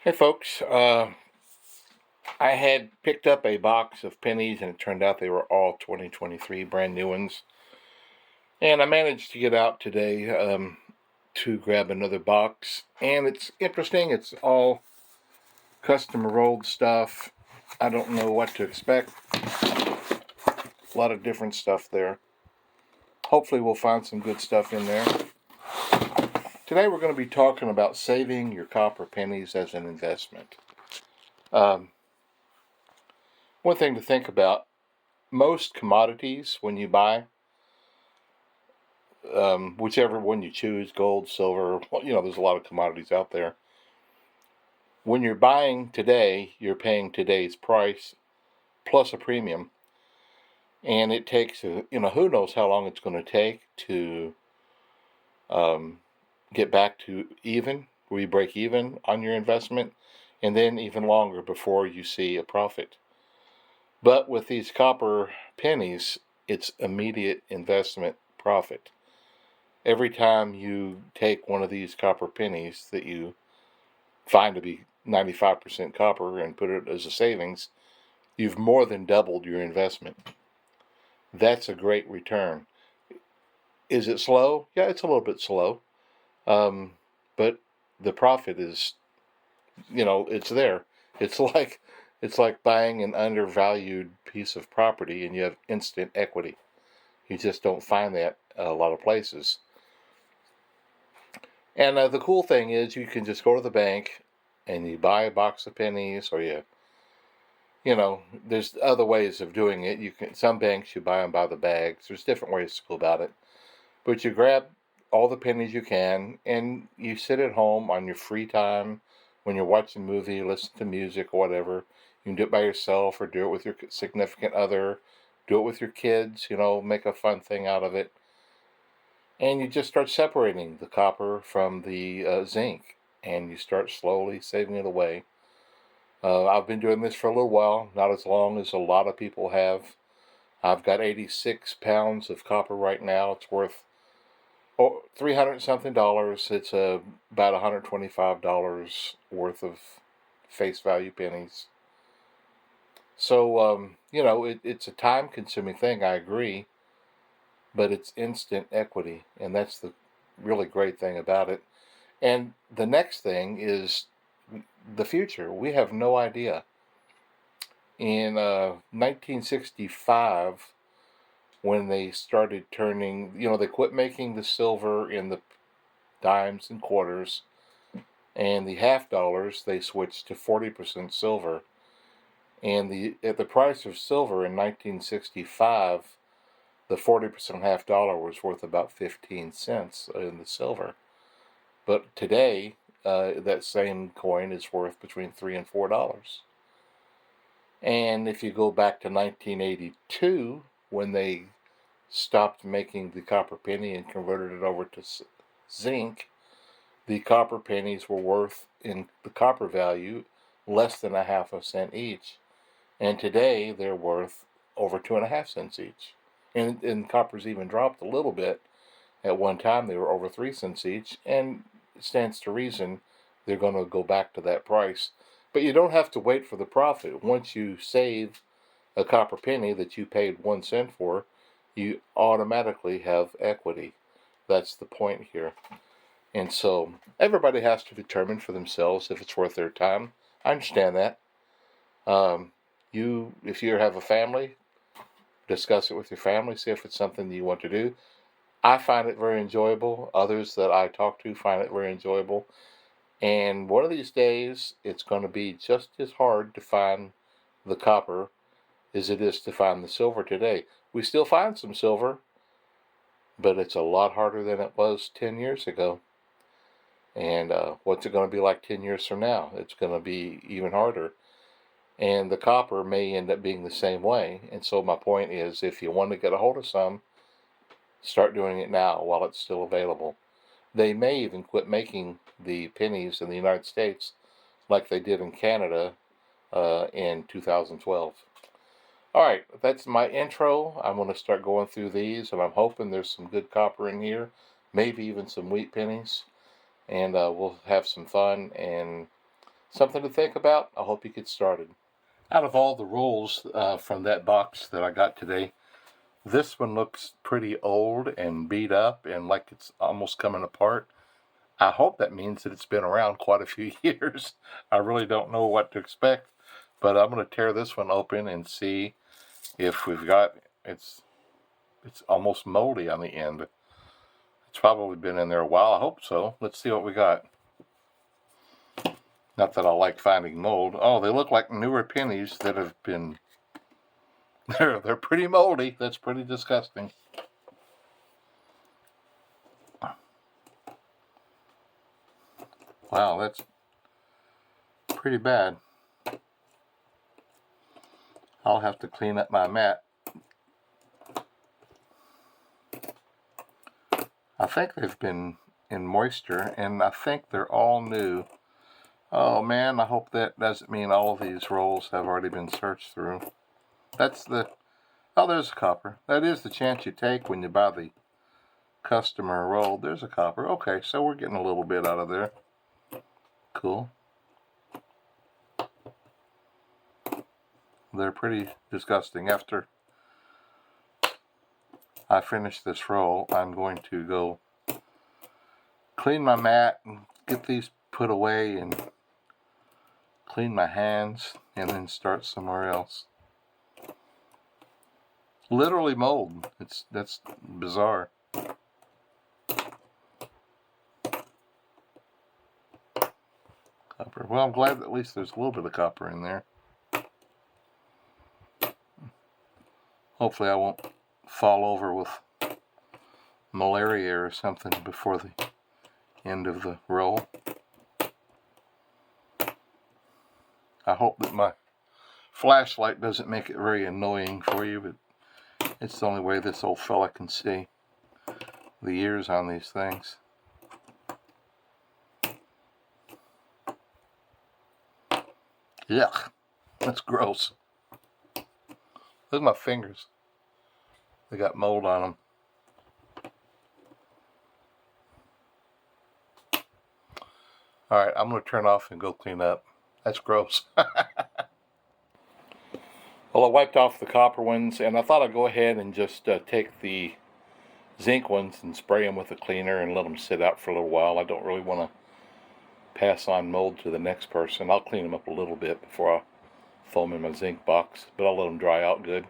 Hey folks, I had picked up a box of pennies and it turned out they were all 2023 brand new ones. And I managed to get out today to grab another box. And it's interesting, it's all custom rolled stuff. I don't know what to expect. A lot of different stuff there. Hopefully, we'll find some good stuff in there. Today, we're going to be talking about saving your copper pennies as an investment. Um, One thing to think about, most commodities when you buy, whichever one you choose, gold, silver, there's a lot of commodities out there. When you're buying today, you're paying today's price plus a premium. And it takes, who knows how long it's going to take to um, get back to even, where you break even on your investment, and then even longer before you see a profit. But with these copper pennies, it's immediate investment profit. Every time you take one of these copper pennies that you find to be 95% copper and put it as a savings, you've more than doubled your investment. That's a great return. Is it slow? Yeah, it's a little bit slow. Um, but the profit is, it's there. It's like it's like buying an undervalued piece of property and you have instant equity. You just don't find that a lot of places. And the cool thing is you can just go to the bank and you buy a box of pennies, or there's other ways of doing it. Some banks you buy them by the bags. There's different ways to go about it. But you grab all the pennies you can and you sit at home on your free time when you're watching a movie, listen to music or whatever. You can do it by yourself or do it with your significant other. Do it with your kids, make a fun thing out of it. And you just start separating the copper from the zinc, and you start slowly saving it away. I've been doing this for a little while, not as long as a lot of people have. I've got 86 pounds of copper right now. It's worth 300 something dollars. It's about $125 worth of face value pennies. So, it's a time consuming thing, I agree, but it's instant equity, and that's the really great thing about it. And the next thing is the future. We have no idea. In 1965, when they started turning, they quit making the silver in the dimes and quarters and the half dollars, they switched to 40% silver. And at the price of silver in 1965, the 40% half dollar was worth about 15 cents in the silver. But today, that same coin is worth between $3 and $4. And if you go back to 1982, when they stopped making the copper penny and converted it over to zinc, the copper pennies were worth, in the copper value, less than a half a cent each. And today they're worth over 2.5 cents each. And copper's even dropped a little bit. At one time they were over 3 cents each, and it stands to reason they're going to go back to that price. But you don't have to wait for the profit. Once you save a copper penny that you paid 1 cent for, you automatically have equity. That's the point here. And so everybody has to determine for themselves if it's worth their time. I understand that. If you have a family, discuss it with your family, see if it's something that you want to do. I find it very enjoyable. Others that I talk to find it very enjoyable. And one of these days, it's going to be just as hard to find the copper as it is to find the silver today. We still find some silver, but it's a lot harder than it was 10 years ago. And what's it going to be like 10 years from now? It's going to be even harder. And the copper may end up being the same way. And so my point is, if you want to get a hold of some, start doing it now while it's still available. They may even quit making the pennies in the United States like they did in Canada in 2012. All right, that's my intro. I'm going to start going through these, and I'm hoping there's some good copper in here, maybe even some wheat pennies, and we'll have some fun and something to think about. I hope you get started. Out of all the rolls from that box that I got today, this one looks pretty old and beat up and like it's almost coming apart. I hope that means that it's been around quite a few years. I really don't know what to expect, but I'm going to tear this one open and see if we've got, it's almost moldy on the end. It's probably been in there a while. I hope so. Let's see what we got. Not that I like finding mold. Oh, they look like newer pennies that have been, they're pretty moldy. That's pretty disgusting. Wow, that's pretty bad. I'll have to clean up my mat. I think they've been in moisture, and I think they're all new. Oh man, I hope that doesn't mean all of these rolls have already been searched through. That's the, oh, there's a copper. That is the chance you take when you buy the customer roll. There's a copper. Okay, so we're getting a little bit out of there. Cool. They're pretty disgusting. After I finish this roll, I'm going to go clean my mat and get these put away and clean my hands and then start somewhere else. Literally mold. That's bizarre. Copper. Well, I'm glad at least there's a little bit of copper in there. Hopefully I won't fall over with malaria or something before the end of the roll. I hope that my flashlight doesn't make it very annoying for you, but it's the only way this old fella can see the years on these things. Yuck, that's gross. Look at my fingers. They got mold on them. Alright, I'm going to turn off and go clean up. That's gross. Well, I wiped off the copper ones, and I thought I'd go ahead and just take the zinc ones and spray them with a cleaner and let them sit out for a little while. I don't really want to pass on mold to the next person. I'll clean them up a little bit before I throw them in my zinc box, but I'll let them dry out good.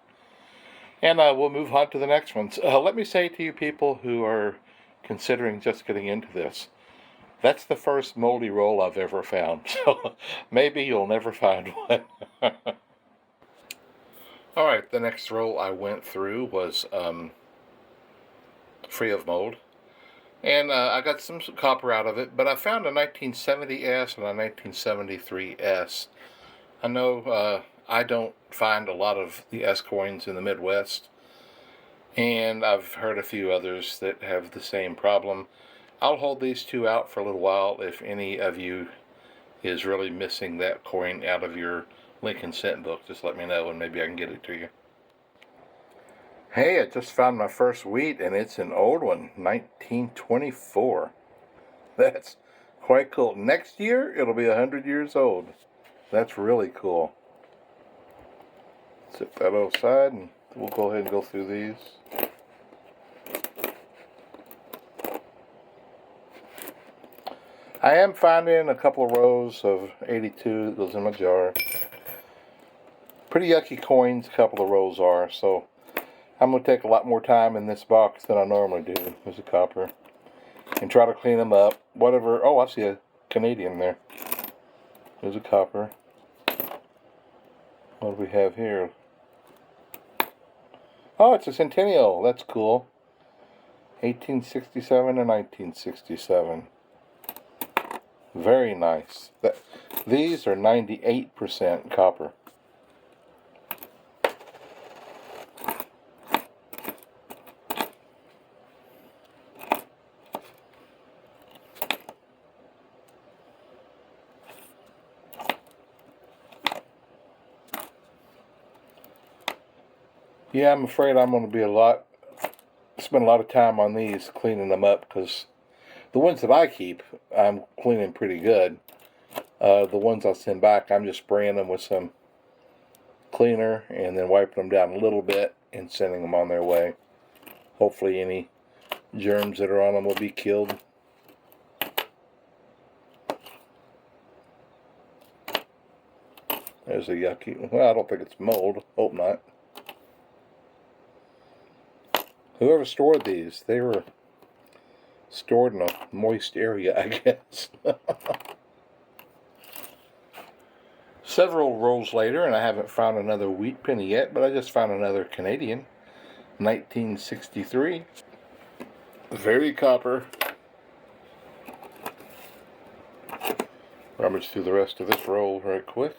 And we'll move on to the next ones. Let me say to you people who are considering just getting into this, that's the first moldy roll I've ever found. So maybe you'll never find one. Alright, the next roll I went through was free of mold. And I got some copper out of it, but I found a 1970S and a 1973S. I know I don't find a lot of the S coins in the Midwest, and I've heard a few others that have the same problem. I'll hold these two out for a little while. If any of you is really missing that coin out of your Lincoln Cent book, just let me know and maybe I can get it to you. Hey, I just found my first wheat, and it's an old one, 1924. That's quite cool. Next year, it'll be 100 years old. That's really cool. Set that aside, and we'll go ahead and go through these. I am finding a couple of rows of 82 that goes in my jar. Pretty yucky coins, a couple of rows are, so I'm going to take a lot more time in this box than I normally do. There's a copper. And try to clean them up. Whatever. Oh, I see a Canadian there. There's a copper. What do we have here? Oh, it's a Centennial. That's cool. 1867 and 1967. Very nice. These are 98% copper. Yeah, I'm afraid I'm going to be spend a lot of time on these cleaning them up, because the ones that I keep, I'm cleaning pretty good. The ones I'll send back, I'm just spraying them with some cleaner and then wiping them down a little bit and sending them on their way. Hopefully any germs that are on them will be killed. There's a yucky, well, I don't think it's mold, hope not. Whoever stored these, they were stored in a moist area, I guess. Several rolls later, and I haven't found another wheat penny yet, but I just found another Canadian, 1963. Very copper. Rummage through the rest of this roll right quick.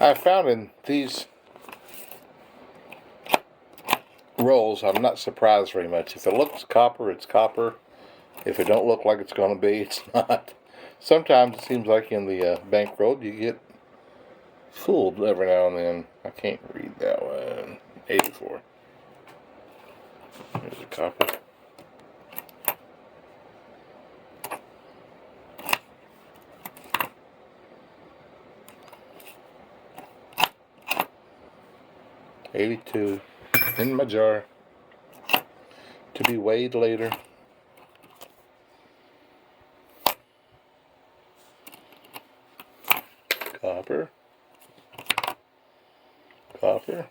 I found in these rolls, I'm not surprised very much. If it looks copper, it's copper. If it don't look like it's going to be, it's not. Sometimes it seems like in the bank roll you get fooled every now and then. I can't read that one. 84. There's a copper. $82 in my jar to be weighed later. Copper. Copper.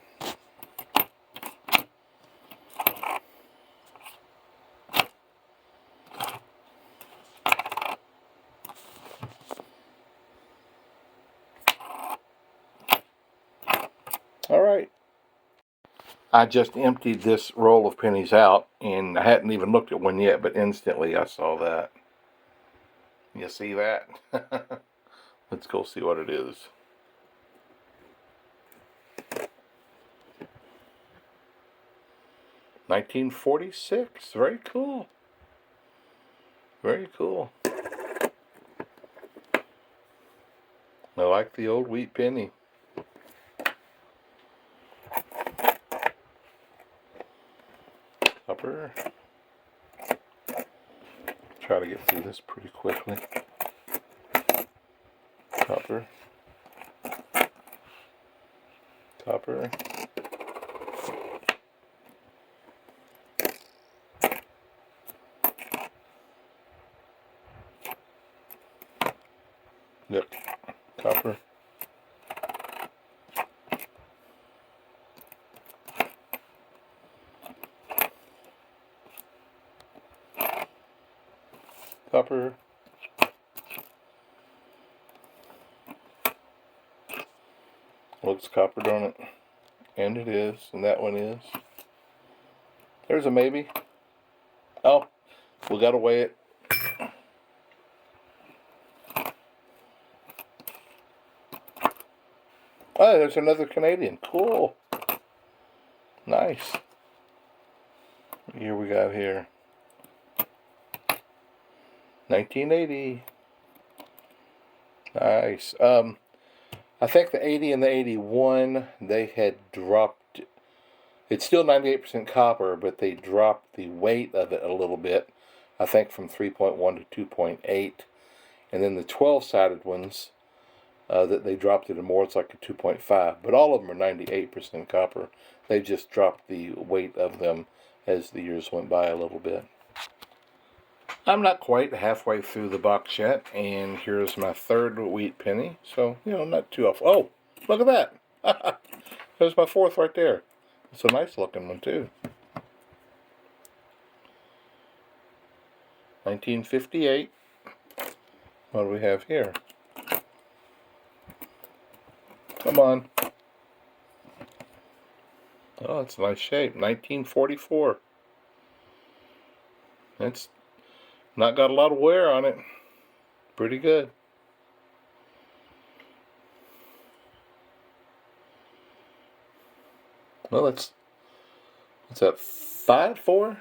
All right. I just emptied this roll of pennies out, and I hadn't even looked at one yet, but instantly I saw that. You see that? Let's go see what it is. $1946. Very cool. Very cool. I like the old wheat penny. Copper. Try to get through this pretty quickly. Copper. Copper. Yep. Copper. Copper. Looks copper, don't it? And it is, and that one is. There's a maybe. Oh, we gotta weigh it. Oh, there's another Canadian. Cool. Nice. Here we got here. 1980. Nice. I think the 80 and the 81, they had dropped. It's still 98% copper, but they dropped the weight of it a little bit. I think from 3.1 to 2.8. And then the 12-sided ones, that they dropped it to more, it's like a 2.5. But all of them are 98% copper. They just dropped the weight of them as the years went by a little bit. I'm not quite halfway through the box yet, and here's my third wheat penny. So, not too off. Oh, look at that. There's my fourth right there. It's a nice looking one, too. 1958. What do we have here? Come on. Oh, it's a nice shape. 1944. It's not got a lot of wear on it. Pretty good. Well, what's that, 5, 4?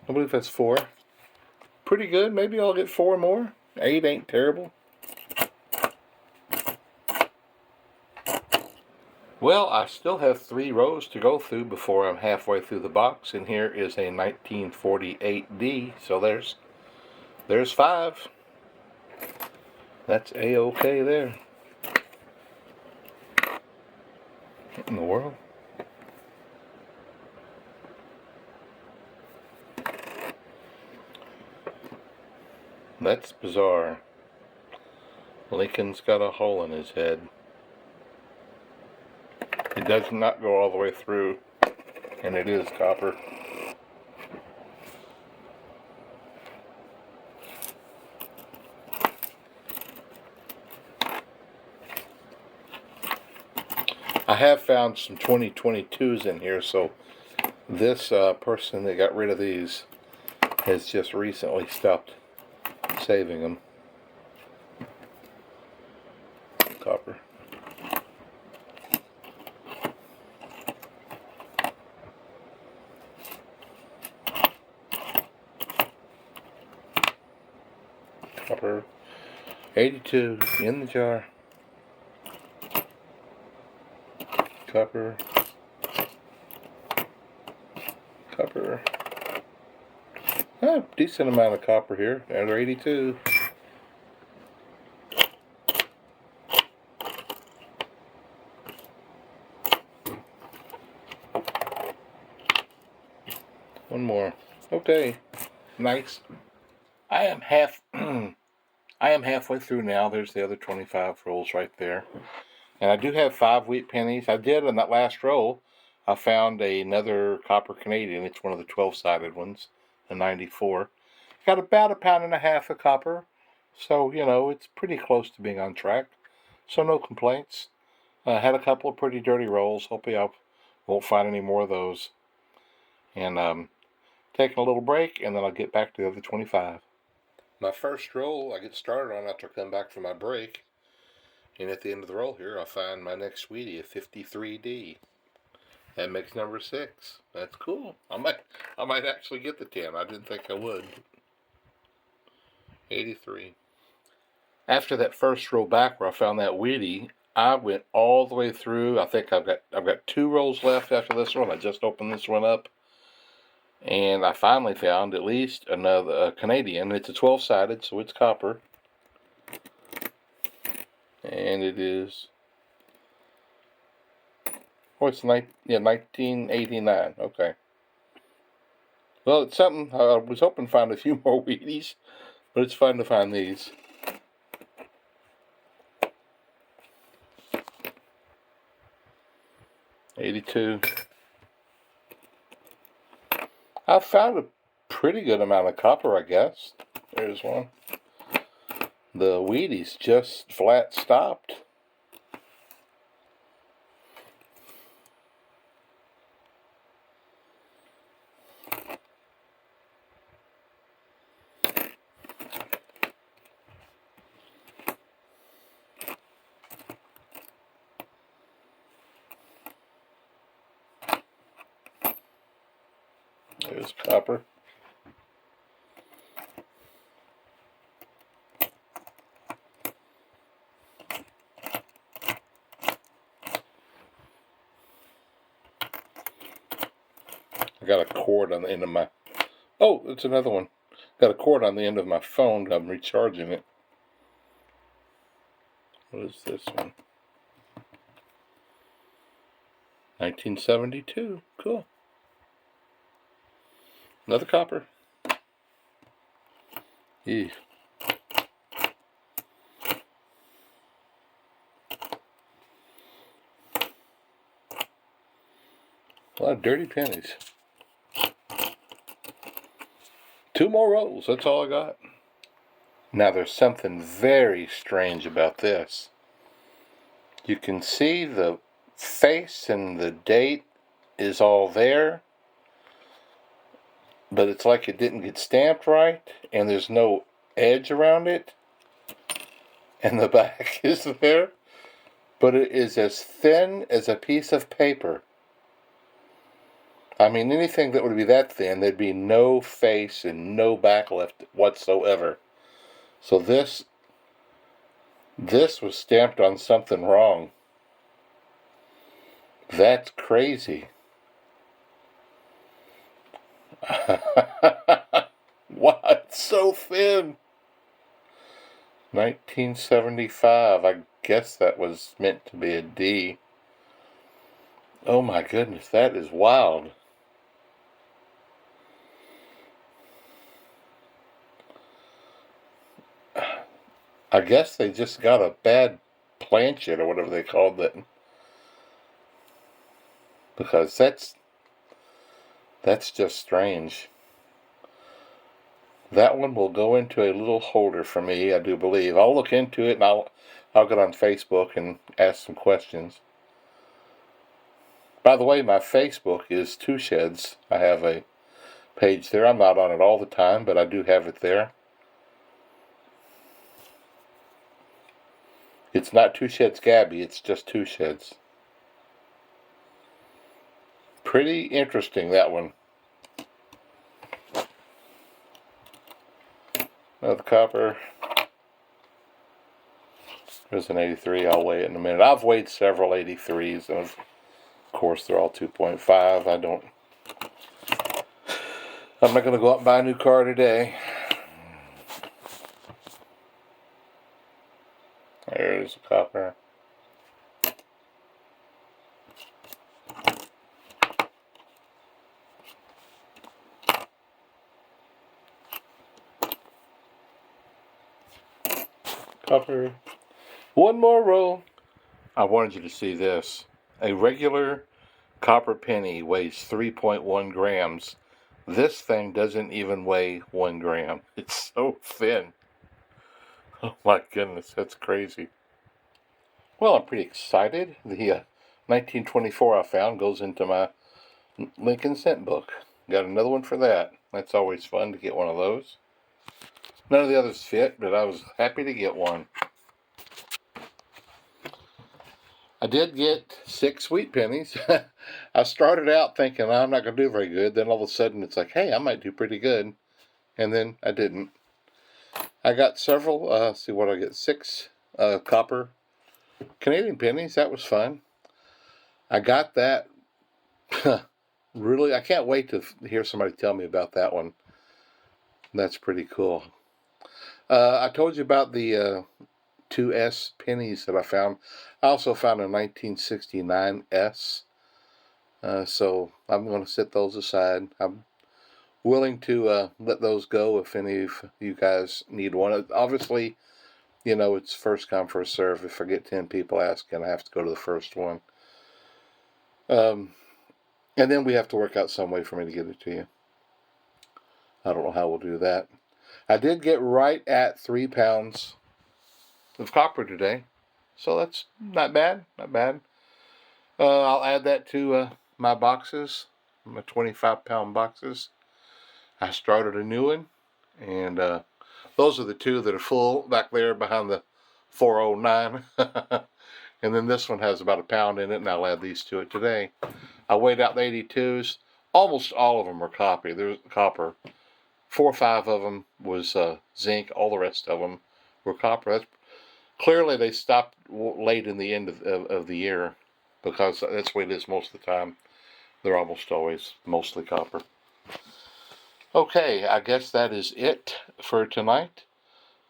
I believe that's 4. Pretty good. Maybe I'll get 4 more. 8 ain't terrible. Well, I still have 3 rows to go through before I'm halfway through the box, and here is a 1948D, so there's 5. That's A-okay there. What in the world? That's bizarre. Lincoln's got a hole in his head. It does not go all the way through, and it is copper. I have found some 2022s in here, so this person that got rid of these has just recently stopped saving them. Copper. Copper. 82 in the jar. Copper. Copper. Decent amount of copper here. Another 82. One more. Okay. Nice. I am halfway through now. There's the other 25 rolls right there. And I do have 5 wheat pennies. I did in that last roll. I found another copper Canadian. It's one of the 12-sided ones, a 94. Got about 1.5 pounds of copper. So, it's pretty close to being on track. So no complaints. I had a couple of pretty dirty rolls. Hopefully I won't find any more of those. And taking a little break, and then I'll get back to the other 25. My first roll I get started on after I come back from my break. And at the end of the roll here, I'll find my next sweetie, a 53D. That makes number 6. That's cool. I might actually get the 10. I didn't think I would. 83. After that first roll back where I found that Wheatie, I went all the way through. I think I've got 2 rolls left after this one. I just opened this one up, and I finally found at least another Canadian. It's a 12-sided, so it's copper, and it is. Oh, it's 1989. Okay. Well, it's something. I was hoping to find a few more Wheaties, but it's fun to find these. '82. I found a pretty good amount of copper, I guess. There's one. The Wheaties just flat stopped. There's copper. I got a cord on the end of my... Oh, it's another one. Got a cord on the end of my phone. I'm recharging it. What is this one? 1972. Cool. Another copper. Eesh. A lot of dirty pennies. 2 more rolls. That's all I got. Now there's something very strange about this. You can see the face and the date is all there, but it's like it didn't get stamped right, and there's no edge around it, and the back is there, but it is as thin as a piece of paper. I mean, anything that would be that thin, there'd be no face and no back left whatsoever. So this was stamped on something wrong. That's crazy. Wow, it's so thin. 1975. I guess that was meant to be a D. Oh my goodness, that is wild. I guess they just got a bad planchet or whatever they called it. Because that's just strange. That one will go into a little holder for me, I do believe. I'll look into it and I'll get on Facebook and ask some questions. By the way, my Facebook is Two Sheds. I have a page there. I'm not on it all the time, but I do have it there. It's not Two Sheds Gabby, it's just Two Sheds. Pretty interesting, that one. Another copper. There's an 83. I'll weigh it in a minute. I've weighed several 83s, and of course they're all 2.5. I'm not going to go out and buy a new car today. There's a copper. Copper. One more roll. I wanted you to see this. A regular copper penny weighs 3.1 grams. This thing doesn't even weigh 1 gram. It's so thin. Oh my goodness, that's crazy. Well, I'm pretty excited. The 1924 I found goes into my Lincoln cent book. Got another one for that. That's always fun to get one of those. None of the others fit, but I was happy to get one. I did get 6 sweet pennies. I started out thinking I'm not going to do very good. Then all of a sudden it's like, hey, I might do pretty good. And then I didn't. I got several, see what I get, 6 copper Canadian pennies. That was fun. I got that. Really, I can't wait to hear somebody tell me about that one. That's pretty cool. I told you about the 2S pennies that I found. I also found a 1969 S. So I'm going to set those aside. I'm willing to let those go if any of you guys need one. Obviously, you know, it's first come, first serve. If I get 10 people asking, I have to go to the first one. And then we have to work out some way for me to get it to you. I don't know how we'll do that. I did get right at 3 pounds of copper today. So that's not bad, not bad. I'll add that to my boxes, my 25-pound boxes. I started a new one, and those are the 2 that are full back there behind the 409. And then this one has about 1 pound in it, and I'll add these to it today. I weighed out the 82s. Almost all of them were copper. There's copper. 4 or 5 of them was zinc. All the rest of them were copper. That's clearly they stopped late in the end of the year, because that's the way it is most of the time. They're almost always mostly copper. Okay, I guess that is it for tonight.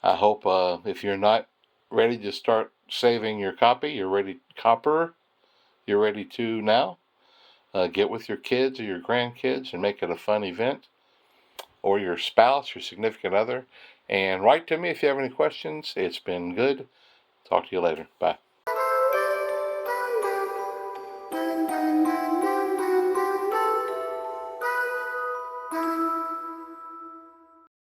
I hope if you're not ready to start saving your copper, you're ready to now. Get with your kids or your grandkids and make it a fun event, or your spouse, your significant other, and write to me if you have any questions. It's been good. Talk to you later. Bye.